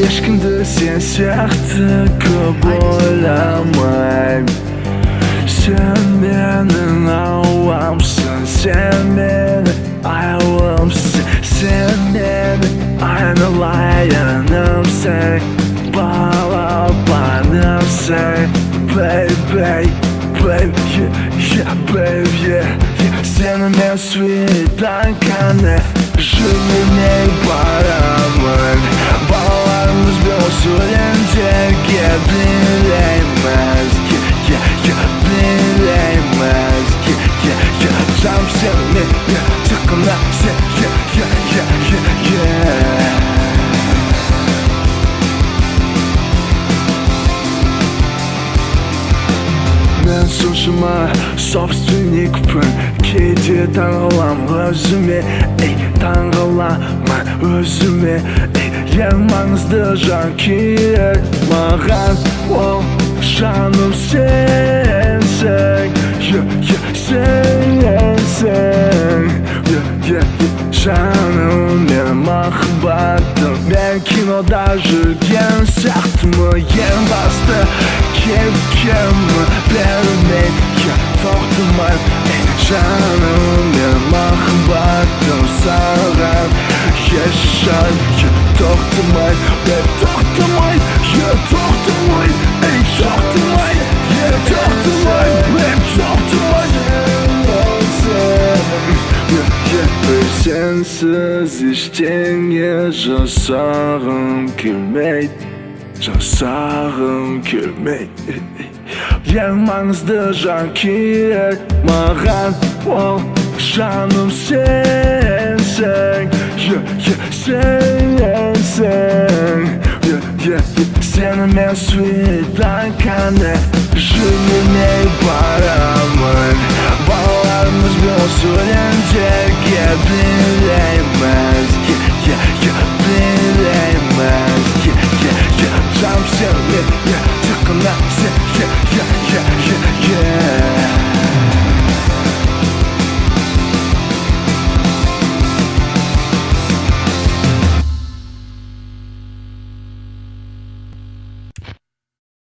ешкімді сен сияқты көп ойламай. Сен менің ауамсың, сен менің айлымсың, сен менің айналайынымсың, балапанымсың. Baby, baby, yeah, baby, yeah. Seninle свиданканы Жülmeye paramın Bağlarımız bir sürünce bilemez bilemez Tam seni takımda sen Мен сушыма собственникпін Кейде таңғалам өзіме таңғалама өзіме Ең маңызды жанкүйер маған ол жаным сенсің сенсің жаным мен махаббатым Мен кинода жүрген сияқтымы ең басты кепкемі бермей тоқтамай жаным мен махаббатым саған ешжан тоқтамай тоқтамай тоқтамай тоқтамай Sensiz eштеңе жасағым келмейді жасағым келмейді Ең маңызды жанкүйер маған ол жаным сенсің сенсің Seninle свиданканы Жülmeye paramın Bağlarımız bir sürünce bilemez